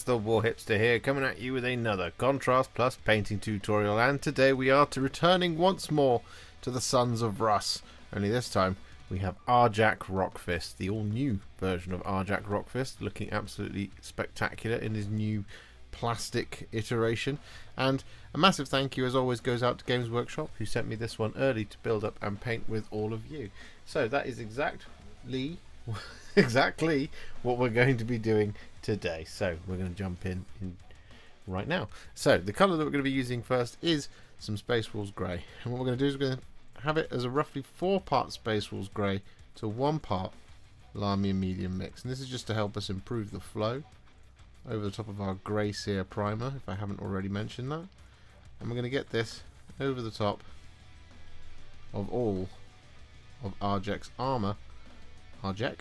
the Warhipster here, coming at you with another Contrast Plus painting tutorial, and today we are returning once more to the Sons of Russ. Only this time we have Arjac Rockfist, the all-new version of Arjac Rockfist, looking absolutely spectacular in his new plastic iteration. And a massive thank you as always goes out to Games Workshop, who sent me this one early to build up and paint with all of you. So that is exactly what we're going to be doing today. So we're going to jump in right now. So the colour that we're going to be using first is some Space Wolves Grey, and what we're going to do is we're going to have it as a roughly 4-part Space Wolves Grey to 1-part Lahmian Medium mix, and this is just to help us improve the flow over the top of our Grey Seer primer, if I haven't already mentioned that. And we're going to get this over the top of all of Arjac's armour. Arjac.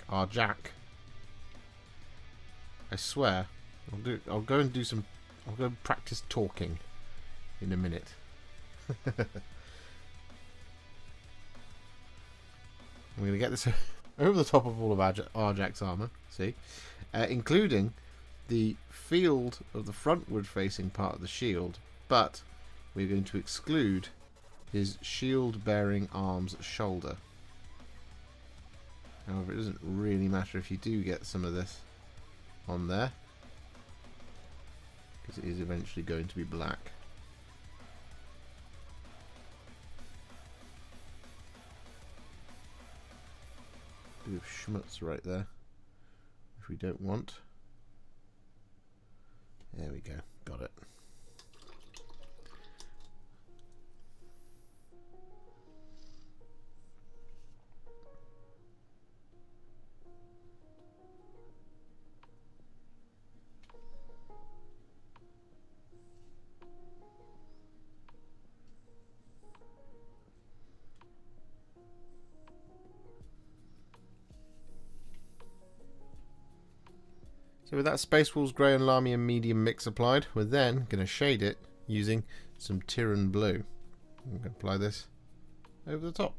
I swear, I'll go and practice talking in a minute. I'm going to get this over the top of all of Arjac's armour, see, including the field of the frontward facing part of the shield, but we're going to exclude his shield bearing arms shoulder. However, it doesn't really matter if you do get some of this on there, because it is eventually going to be black. Bit of schmutz right there, which we don't want. There we go, got it. So with that Space Wolves Grey and Lahmian Medium mix applied, we're then going to shade it using some Tyran Blue. I'm going to apply this over the top.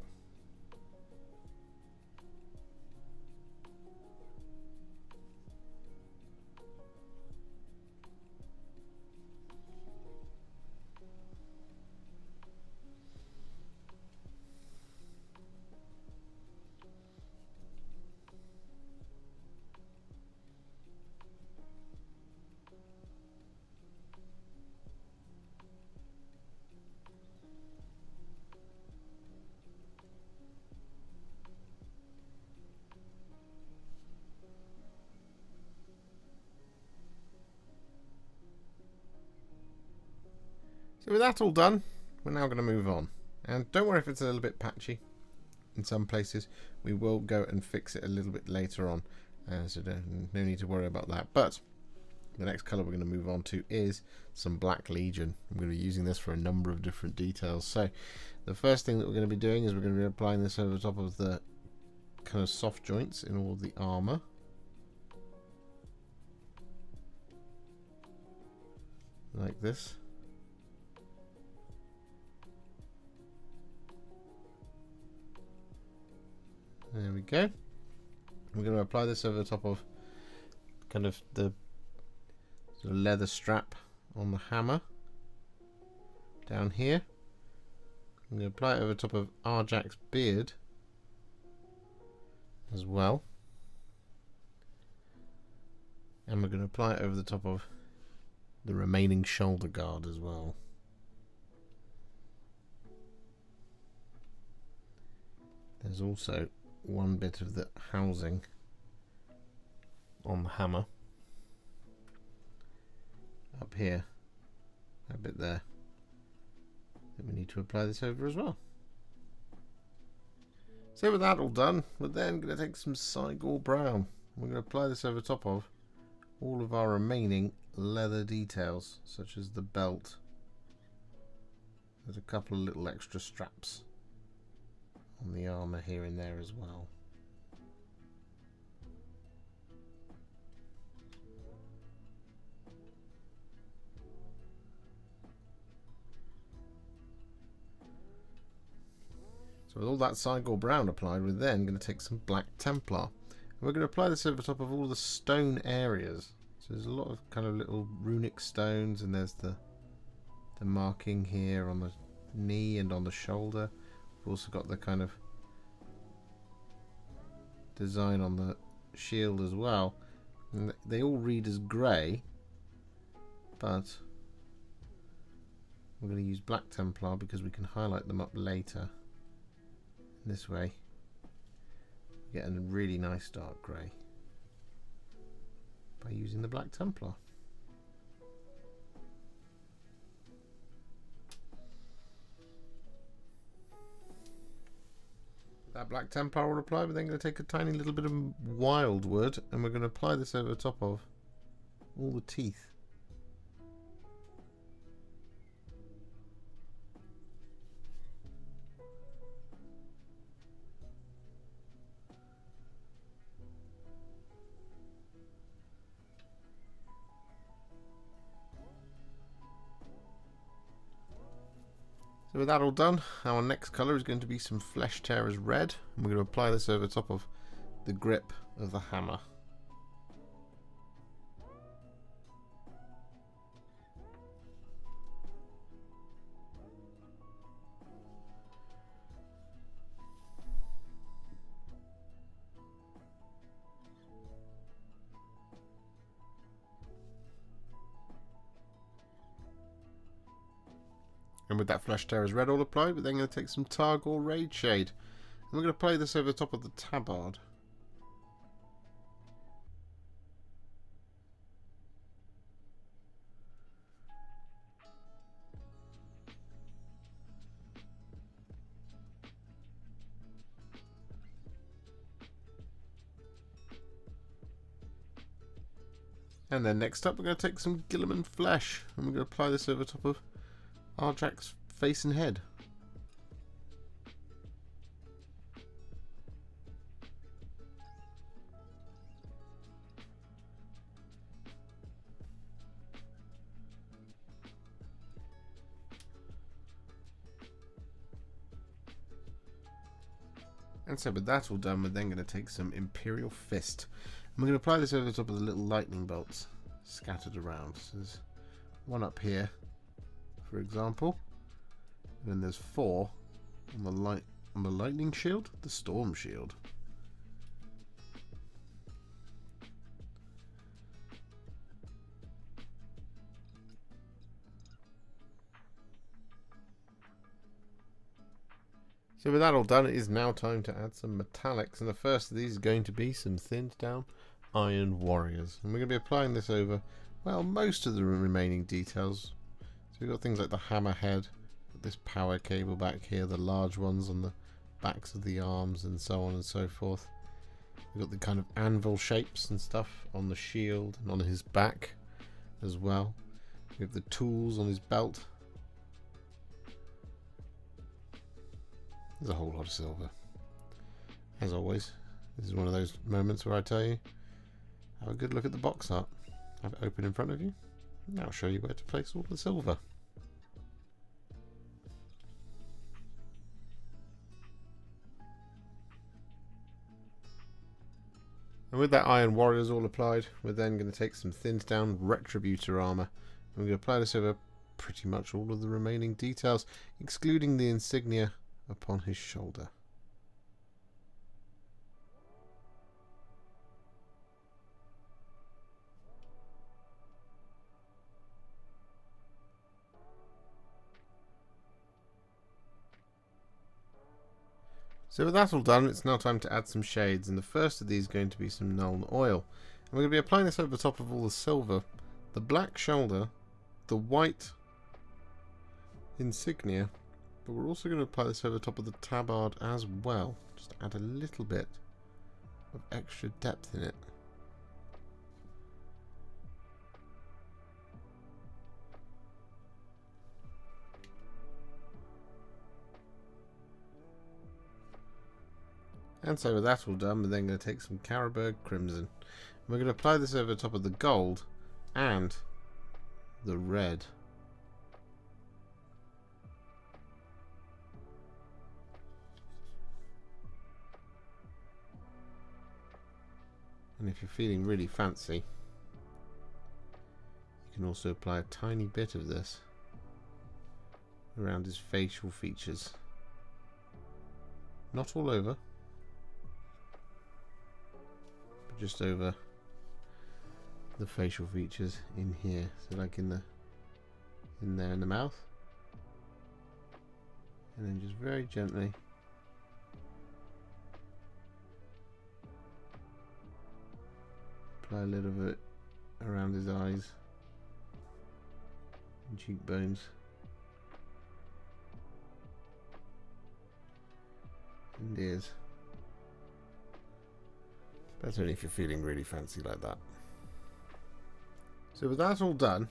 So with that all done, we're now going to move on. And don't worry if it's a little bit patchy in some places. We will go and fix it a little bit later on. So no need to worry about that. But the next colour we're going to move on to is some Black Legion. I'm going to be using this for a number of different details. So the first thing that we're going to be doing is we're going to be applying this over the top of the kind of soft joints in all of the armour. Like this. There we go. We're going to apply this over the top of kind of the sort of leather strap on the hammer down here. I'm going to apply it over the top of Arjac's beard as well. And we're going to apply it over the top of the remaining shoulder guard as well. There's also one bit of the housing on the hammer up here, that bit there, that we need to apply this over as well. So with that all done, we're then going to take some Cygor Brown. We're going to apply this over top of all of our remaining leather details, such as the belt. There's a couple of little extra straps on the armour here and there as well. So with all that Cygor Brown applied, we're then going to take some Black Templar. And we're going to apply this over top of all the stone areas. So there's a lot of kind of little runic stones, and there's the marking here on the knee and on the shoulder. We've also got the kind of design on the shield as well. And they all read as grey, but we're going to use Black Templar because we can highlight them up later. This way we get a really nice dark grey by using the Black Templar. That Black Templar will apply. We're then going to take a tiny little bit of Wyldwood and we're going to apply this over the top of all the teeth. So with that all done, our next colour is going to be some Flesh Tearers Red, and we're going to apply this over top of the grip of the hammer. And with that Flesh Tearers Red all applied, we're then going to take some Targor Rageshade. And we're going to apply this over the top of the tabard. And then next up we're going to take some Guilliman Flesh. And we're going to apply this over the top of Arjac's face and head. And so with that all done, we're then going to take some Imperial Fist. And we're going to apply this over the top of the little lightning bolts scattered around. So there's one up here, for example, and then there's 4 on the lightning shield, the storm shield. So with that all done, it is now time to add some metallics, and the first of these is going to be some thinned down Iron Warriors, and we're going to be applying this over, well, most of the remaining details. So we've got things like the hammerhead, this power cable back here, the large ones on the backs of the arms, and so on and so forth. We've got the kind of anvil shapes and stuff on the shield and on his back as well. We have the tools on his belt. There's a whole lot of silver. As always, this is one of those moments where I tell you, have a good look at the box art. Have it open in front of you. Now I'll show you where to place all the silver. And with that Iron Warriors all applied, we're then going to take some thinned down Retributor Armour. And we're going to apply this over pretty much all of the remaining details, excluding the insignia upon his shoulder. So with that all done, it's now time to add some shades, and the first of these is going to be some Nuln Oil. And we're going to be applying this over the top of all the silver, the black shoulder, the white insignia, but we're also going to apply this over the top of the tabard as well, just to add a little bit of extra depth in it. And so with that all done, we're then going to take some Carroburg Crimson. And we're going to apply this over the top of the gold and the red. And if you're feeling really fancy, can also apply a tiny bit of this around his facial features. Not all over, but just over the facial features in here. So like in there in the mouth. And then just very gently apply a little bit around his eyes and cheekbones and ears. That's only if you're feeling really fancy like that. So with that all done,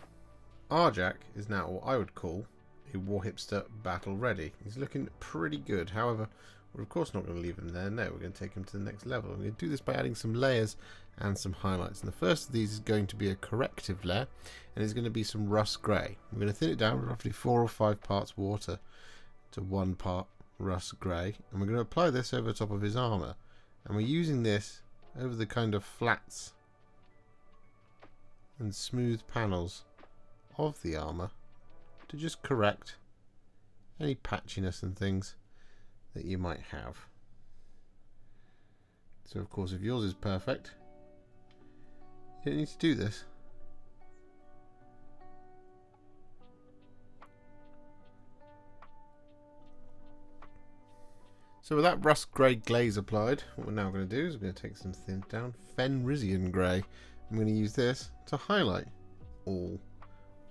Arjac is now what I would call a Warhipster battle ready. He's looking pretty good. However, we're of course not going to leave him there. No, we're going to take him to the next level. We're going to do this by adding some layers and some highlights. And the first of these is going to be a corrective layer, and it's going to be some Russ Grey. We're going to thin it down roughly 4 or 5 parts water to 1 part Russ Grey, and we're going to apply this over top of his armour. And we're using this over the kind of flats and smooth panels of the armour to just correct any patchiness and things that you might have. So of course if yours is perfect, you don't need to do this. So with that Russ Grey glaze applied, what we're now going to do is we're going to take some thinned down Fenrisian Grey. I'm going to use this to highlight all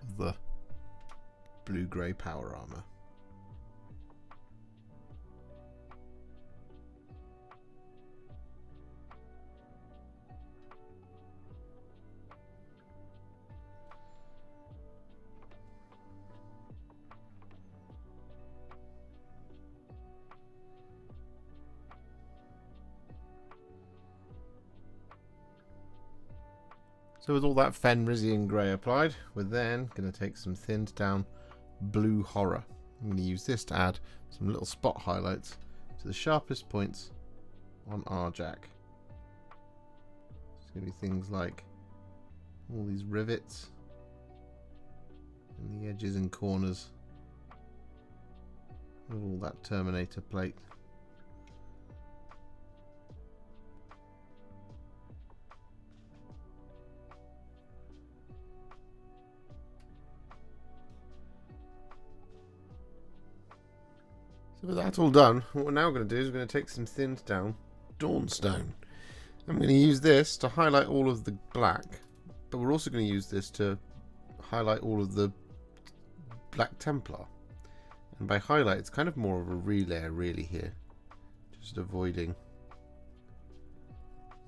of the blue-grey power armour. So with all that Fenrisian Grey applied, we're then going to take some thinned down Blue Horror. I'm going to use this to add some little spot highlights to the sharpest points on Arjac. It's going to be things like all these rivets and the edges and corners of all that Terminator plate. So with that all done, what we're now going to do is we're going to take some thinned down Dawnstone. I'm going to use this to highlight all of the black, but we're also going to use this to highlight all of the black Templar. And by highlight, it's kind of more of a relayer really here, just avoiding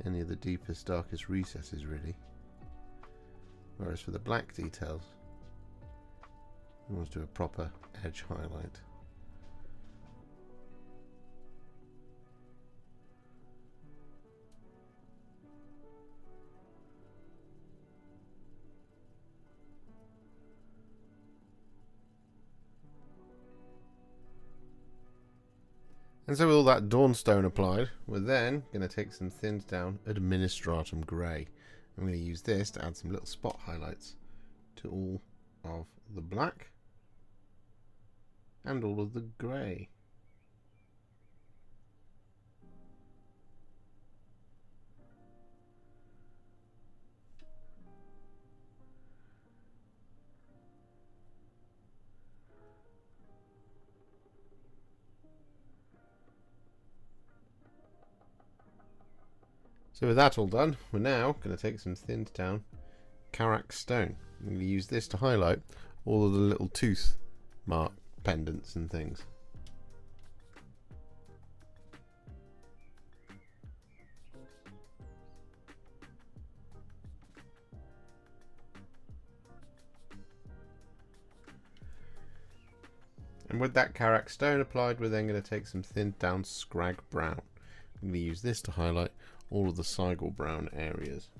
any of the deepest, darkest recesses really. Whereas for the black details, we want to do a proper edge highlight. And so with all that Dawnstone applied, we're then going to take some thinned down Administratum Grey. I'm going to use this to add some little spot highlights to all of the black and all of the grey. So with that all done, we're now going to take some thinned down Karak Stone. I'm going to use this to highlight all of the little tooth mark pendants and things. And with that Karak Stone applied, we're then going to take some thinned down Cygor Brown. I'm going to use this to highlight all of the Cygor Brown areas.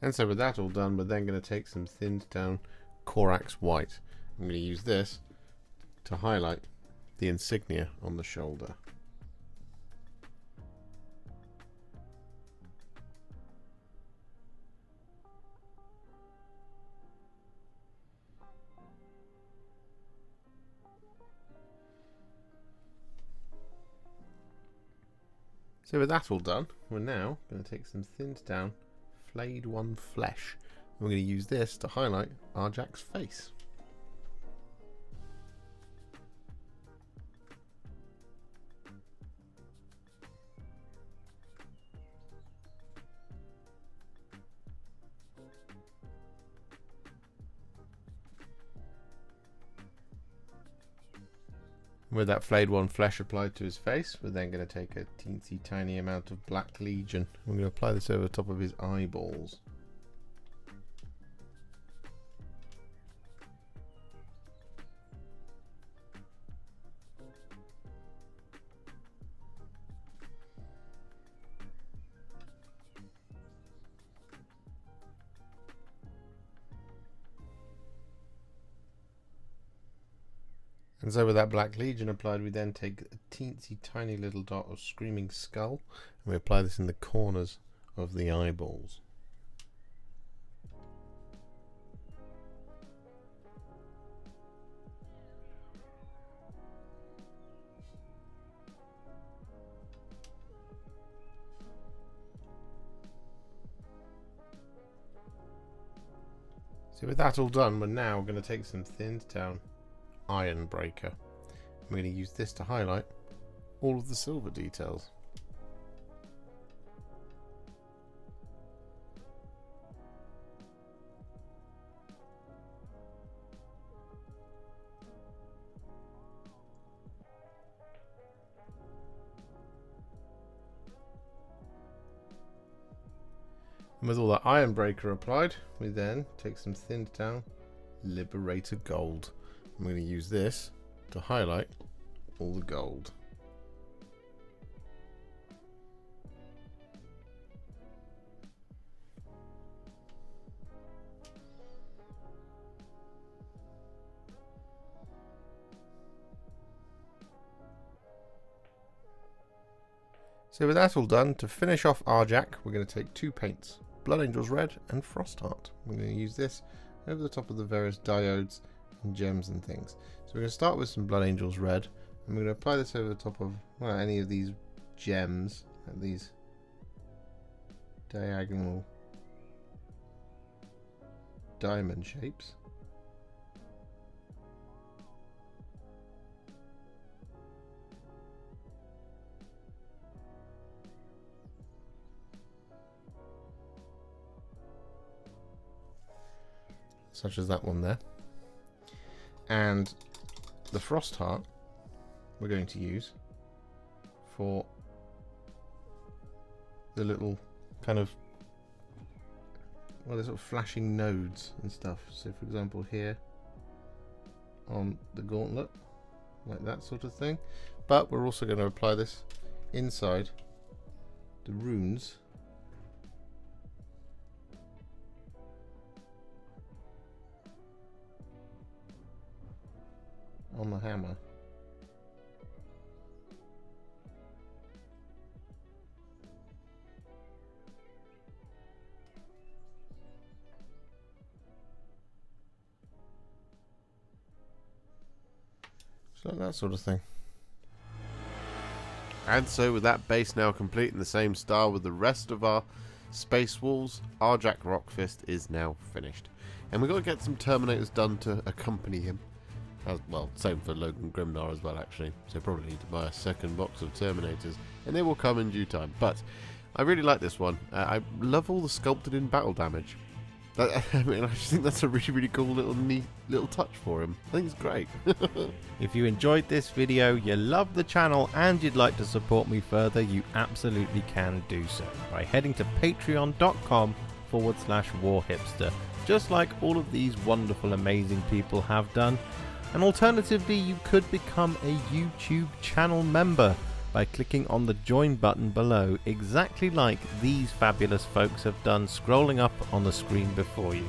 And so with that all done, we're then going to take some thinned down Corax White. I'm going to use this to highlight the insignia on the shoulder. So with that all done, we're now going to take some thinned down Flayed One Flesh. We're going to use this to highlight Arjac's face. With that Flayed One Flesh applied to his face, we're then going to take a teensy tiny amount of Black Legion. We're going to apply this over the top of his eyeballs. And so with that Black Legion applied, we then take a teensy tiny little dot of Screaming Skull and we apply this in the corners of the eyeballs. So with that all done, we're now going to take some thinned down Ironbreaker. We're going to use this to highlight all of the silver details. And with all that Ironbreaker applied, we then take some thinned down Liberator Gold. I'm going to use this to highlight all the gold. So with that all done, to finish off Arjac, we're going to take two paints, Blood Angels Red and Frostheart. We're going to use this over the top of the various diodes and gems and things. So we're going to start with some Blood Angels Red, and we're going to apply this over the top of any of these gems, these diagonal diamond shapes. Such as that one there. And the Frostheart we're going to use for the little kind of, well, there's sort of flashing nodes and stuff. So for example here on the gauntlet, like that sort of thing. But we're also going to apply this inside the runes on the hammer. So that sort of thing. And so with that base now complete in the same style with the rest of our space walls, Arjac Rockfist is now finished. And we've got to get some Terminators done to accompany him. As well, same for Logan Grimnar as well, actually. So probably need to buy a second box of Terminators, and they will come in due time. But I really like this one. I love all the sculpted in battle damage. I mean, I just think that's a really, really cool little neat little touch for him. I think it's great. If you enjoyed this video, you love the channel, and you'd like to support me further, you absolutely can do so by heading to patreon.com/warhipster, just like all of these wonderful, amazing people have done. And alternatively, you could become a YouTube channel member. by clicking on the join button below, exactly like these fabulous folks have done scrolling up on the screen before you.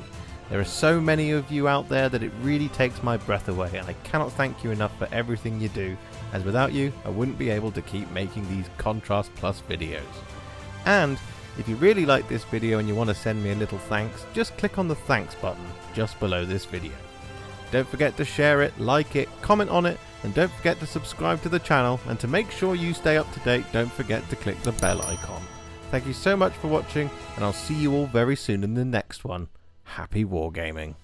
There are so many of you out there that it really takes my breath away, and I cannot thank you enough for everything you do, as without you I wouldn't be able to keep making these Contrast Plus videos. And if you really like this video and you want to send me a little thanks, just click on the thanks button just below this video. Don't forget to share it, like it, comment on it, and don't forget to subscribe to the channel, and to make sure you stay up to date, don't forget to click the bell icon. Thank you so much for watching, and I'll see you all very soon in the next one. Happy wargaming.